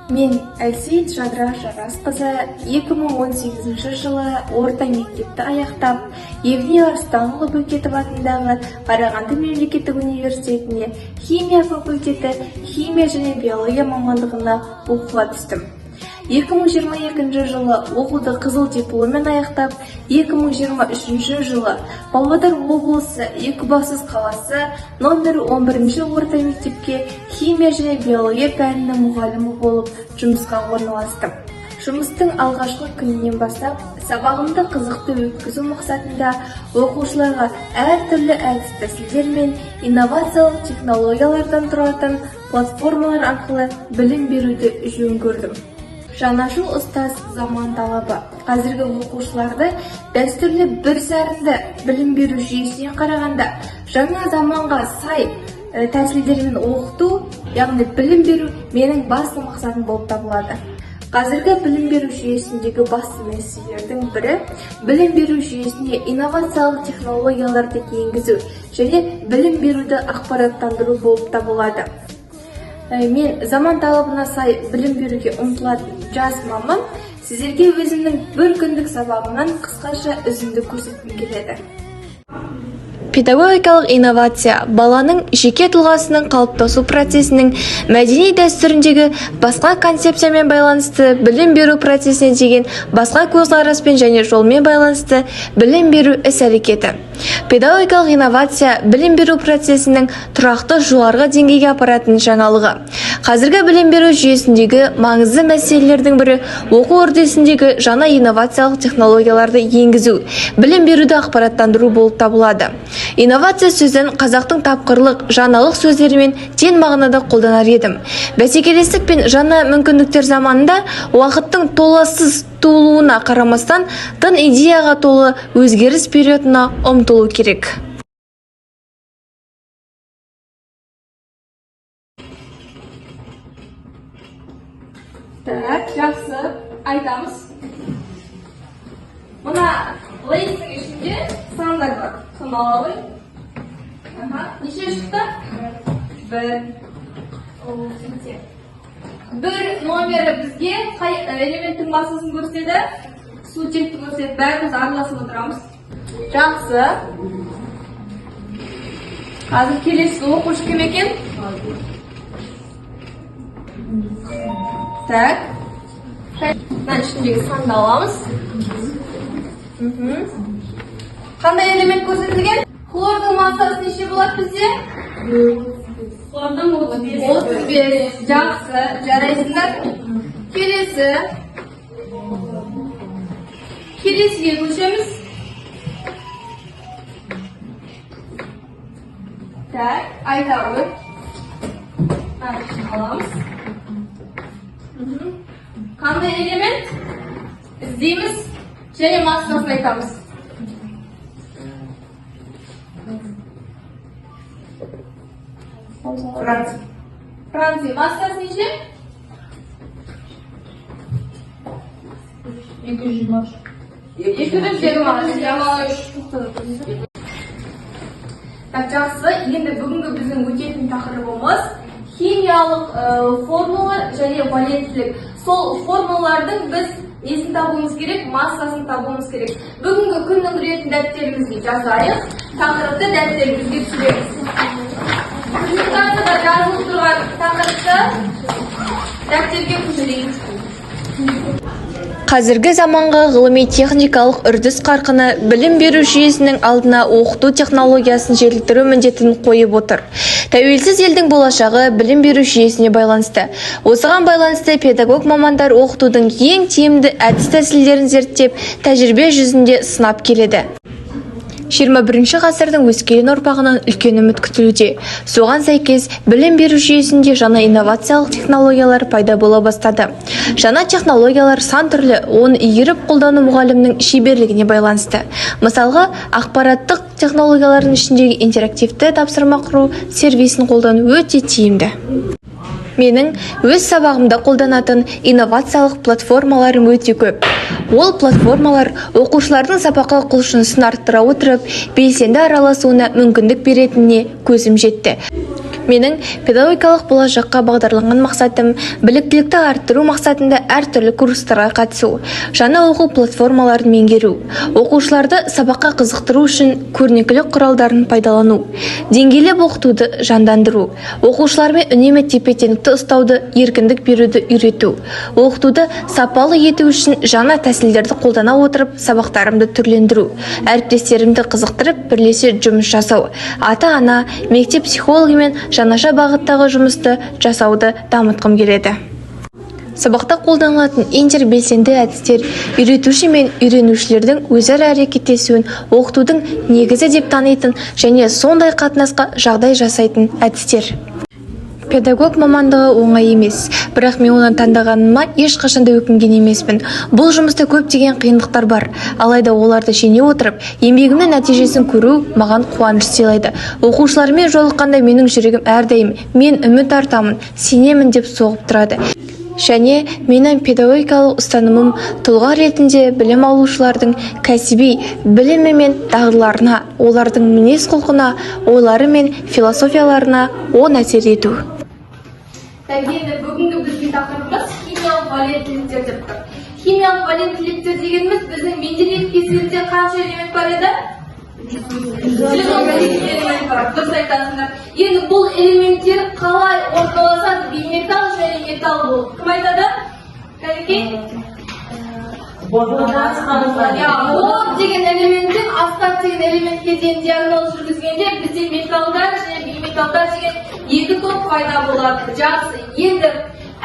Мен Әлсейіт Жадыра Жарасқызы 2018 жылы орта мектепті аяқтап, Евгения Арыстанұлы Бөкетов атындағы Қарағанды мемлекеттік университетіне химия факультеті химия және биология мамандығына оқуға түстім. 2022 жылы оқуды қызыл дипломмен аяқтап, 2023 жылы Павлодар облысы Екібастұз қаласы номер 11 орта мектепке химия және биология пәнінің мұғалімі болып жұмысқа орналастым. Жұмыстың алғашқы күнінен бастап, сабағымды қызықты өткізу мақсатында оқушыларға әртүрлі әдіс-тәсілдер мен инновациялық технологиялардан тұратын платформалар арқылы білім беруді жөн көрдім. Жаңашыл ұстаз заман талабы. Қазіргі оқушыларды дәстүрлі бір сарынды білім беру жүйесіне қарағанда жаңа заманға сай тәсілдермен оқыту, яғни білім беру менің басты мақсатым болып табылады. Қазіргі білім беру жүйесіндегі басты мәселелердің бірі білім беру жүйесіне инновациялық технологияларды енгізу және білім беруді ақпараттандыру болып табылады. Мен заман талабына сай білім беруге ұмтылатын жас маман, сіздерге өзімнің бір күндік сабағымнан қысқаша үзінді көрсеткім келеді. Педагогикалық инновация баланың жеке тұлғасының қалыптасу процесінің мәдени дәстүріндегі басқа концепциямен байланысты білім беру процесіне деген басқа көзқараспен және жолмен байланысты білім беру іс-әрекеті. Педагогикалық инновация білім беру процесінің тұрақты жоғарғы деңгейге апаратын жаңалығы. Қазіргі білім беру жүйесіндегі маңызды мәселелердің бірі оқу үрдісіндегі жаңа инновациялық технологияларды енгізу, білім беруді ақпараттандыру болып табылады. Инновация сөзін қазақтың тапқырлық, жаңалық сөздерімен тең мағынада қолданар едім. Бәсекелестік пен жаңа мүмкіндіктер заманында уақыттың толассыз туылуына қарамастан тың идеяға толы өзгеріс периодына ұмтылу керек. Так, жақсы, айтамыз. Мына лейстің ішінде сандар бар. Саналалы. Неше шықты? Бір номері бізге қай элементтің басысын көрсетеді? Сутекті көрсетеді. Бәріміз араласып отырамыз. Жақсы. Қазір келесі оқушы кім екен? Так. Мына ішіндегі санды аламыз. Қандай элемент көрсетілген? Хлордың массасы неше болады бізде? Хлордың 35. Жақсы, жарайсыңдар. Келесіге көшеміз. Так, айта өр. Аламыз. Қандай элемент? Іздейміз және массасын айтамыз. Франция массасы неше? 220. Жақсы, енді бүгінгі біздің өтетін тақырыбымыз химиялық формула және валенттілік. Сол формулалардың біз несін табуымыз керек, массасын табуымыз керек. Бүгінгі күннің ретін дәптерімізге жазайық, тақырыпты дәптерімізге түсіреміз. Біздің картада жазылып тұрған тақырыпты дәптерге көшірейік. Қазіргі заманғы ғылыми-техникалық үрдіс қарқыны білім беру жүйесінің алдына оқыту технологиясын жетілдіру міндетін қойып отыр. Тәуелсіз елдің болашағы білім беру жүйесіне байланысты. Осыған байланысты педагог мамандар оқытудың ең тиімді әдіс-тәсілдерін зерттеп, тәжірибе жүзінде сынап келеді. 21 ғасырдың өскелең ұрпағынан үлкен үміт күтілуде. Соған сәйкес білім беру жүйесінде жаңа инновациялық технологиялар пайда бола бастады. Жаңа технологиялар сан түрлі, оны игеріп қолдану мұғалімнің шеберлігіне байланысты. Мысалға, ақпараттық технологиялардың ішіндегі интерактивті тапсырма құру сервисін қолдану өте тиімді. Менің өз сабағымда қолданатын инновациялық платформаларым өте көп. Ол платформалар оқушылардың сабаққа құлшынысын арттыра отырып, белсенді араласуына мүмкіндік беретініне көзім жетті. Менің педагогикалық болашаққа бағдарланған мақсатым біліктілікті арттыру мақсатында әртүрлі курстарға қатысу, жаңа оқу платформаларын меңгеру, оқушыларды сабаққа қызықтыру үшін көрнекілік құралдарын пайдалану, деңгейлеп оқытуды жандандыру, оқушылармен үнемі тепе-теңдікті ұстауды, еркіндік беруді үйрету, оқытуды сапалы ету үшін жаңа тәсілдерді қолдана отырып сабақтарымды түрлендіру, әріптестерімді қызықтырып бірлесе жұмыс жасау, ата-ана, мектеп психологы мен жаңаша бағыттағы жұмысты жасауды дамытқым келеді. Сабақта қолданылатын интербелсенді әдістер үйретуші мен үйренушілердің өзара әрекеттесуін оқытудың негізі деп танитын және сондай қатынасқа жағдай жасайтын әдістер. Педагог мамандығы оңай емес, бірақ мен оны таңдағаныма ешқашанда өкінген емеспін. Бұл жұмыста көптеген қиындықтар бар, алайда оларды жеңе отырып, еңбегімнің нәтижесін көру маған қуаныш сыйлайды. Оқушылармен жолыққанда менің жүрегім әрдайым мен үміт артамын, сенемін деп соғып тұрады. Және менің педагогикалық ұстанымым тұлға ретінде білім алушылардың кәсіби білімі мен дағдыларына, олардың мінез-құлқына, ойлары мен философияларына оң әсер ету. Енді бүгінгі біздің тақырыбымыз химиялық валенттіліктер деп тұр. Химиялық валенттіліктер дегеніміз біздің менделеев кесірінде қанша элемент бар еді? 118 элемент бар. Дұрыс айтасыңдар. Енді бұл элементтер қалай орталасады? Бейметалл және металл болып. Кім айтады? Кәлекей? Бор деген элементтен астат деген элементке дейін диагноз жүргізгенде бізде металлдар және бейметаллдар деген екі топ пайда болады. Жақсы. Енді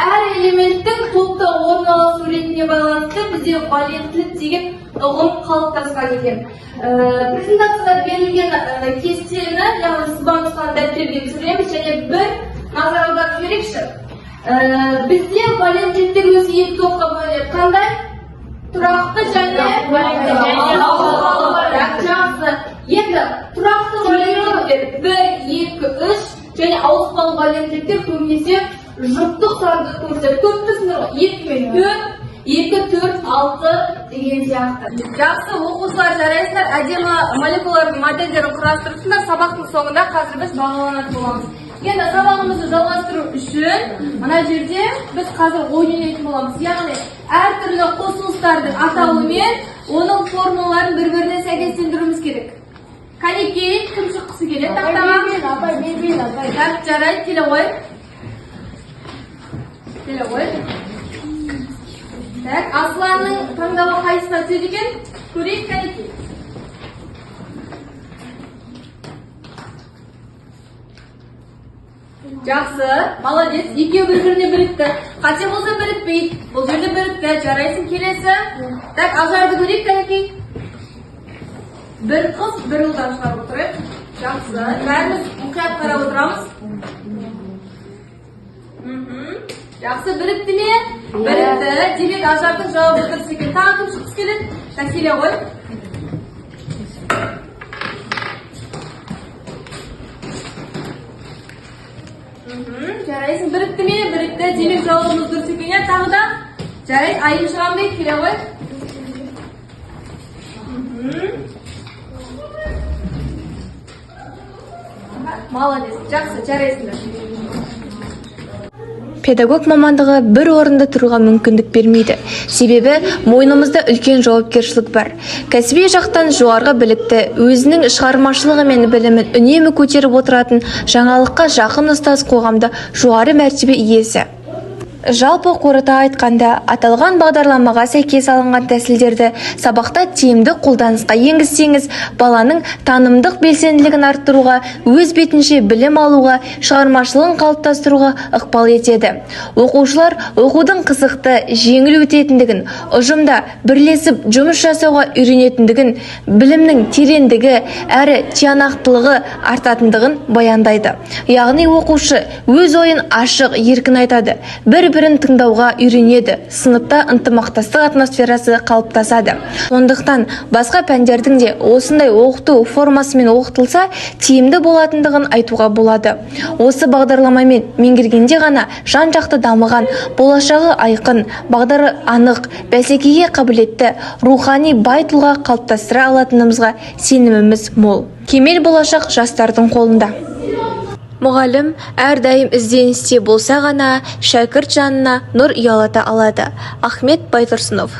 әр элементтің топта орналасу ретіне байланысты бізде валенттілік деген ұғым қалыптасқан екен. Презентацияда берілген кестені, яғни сызба нұсқаны дәптерге түсіреміз және бір назар аударып жіберейікші. Бізде валенттіліктер өзі екі топқа бөлінеді. Қандай? Тұрақты және жақсы. Енді тұрақты валенттіліктер 1, 2, 3 және ауыспалы валенттіліктер көбінесе жұптық санды көрсетеді. Көп түсіндір ғой. 2 мен 4, 2, 4, 6 деген сияқты. Жақсы оқушылар, жарайсыздар, әдемі молекулалардың модельдерін құрастырыпсыңдар. Сабақтың соңында қазір біз бағаланатын боламыз. Енді сабағымызды жалғастыру үшін мына жерде біз қазір ойын ойнайтын боламыз. Яғни әртүрлі қосылыстардың атауымен оның формулаларын бір-біріне сәйкестендіруіміз керек. Кәнекей, кім шыққысы келеді? Тақтаға? Мен. Жарайды, келе ғой. Келе ғой. Так, Асланның таңдауы қайсына түседі екен? Көрейік, Кәнекей. Жақсы, молодец. Екеу бір-біріне бірікті. Қате болса бірікпейді. Бұл жерде бірікті. Жарайсың, келесі. Так, Ажарды көрейік, Кәнекей. Бір қыз, бір ұлдан шығарып отырайық. Жақсы. Бәріміз мұқият қарап отырамыз. Жақсы, бірікті ме? Бірікті. Демек, Ажардың жауабы дұрыс екен. Тағы кім шыққысы келеді? Тәселе ғой. Жарайсың, бірікті ме? Бірікті. Демек, жауабымыз дұрыс екен. Тағы да? Жарайды, айын шығам дейді, келе ғой. Молодец, жақсы, жарайсыңдар. Педагог мамандығы бір орында тұруға мүмкіндік бермейді. Себебі мойнымызда үлкен жауапкершілік бар. Кәсіби жақтан жоғарғы білікті, өзінің шығармашылығы мен білімін үнемі көтеріп отыратын, жаңалыққа жақын ұстаз қоғамда жоғары мәртебе иесі. Жалпы қорыта айтқанда, аталған бағдарламаға сәйкес алынған тәсілдерді сабақта тиімді қолданысқа енгізсеңіз, баланың танымдық белсенділігін арттыруға, өз бетінше білім алуға, шығармашылығын қалыптастыруға ықпал етеді. Оқушылар оқудың қызықты, жеңіл өтетіндігін, ұжымда бірлесіп жұмыс жасауға үйренетіндігін, білімнің тереңдігі әрі тиянақтылығы артатындығын баяндайды. Яғни оқушы өз ойын ашық, еркін айтады. Бір-бірін тыңдауға үйренеді, сыныпта ынтымақтастық атмосферасы қалыптасады. Сондықтан басқа пәндердің де осындай оқыту формасымен оқытылса, тиімді болатындығын айтуға болады. Осы бағдарламамен меңгергенде ғана жан-жақты дамыған, болашағы айқын, бағдары анық, бәсекеге қабілетті, рухани бай тұлға қалыптастыра алатынымызға сеніміміз мол. Кемел болашақ жастардың қолында. Мұғалім әрдайым ізденісте болса ғана шәкірт жанына нұр ұялата алады. Ахмет Байтұрсынов.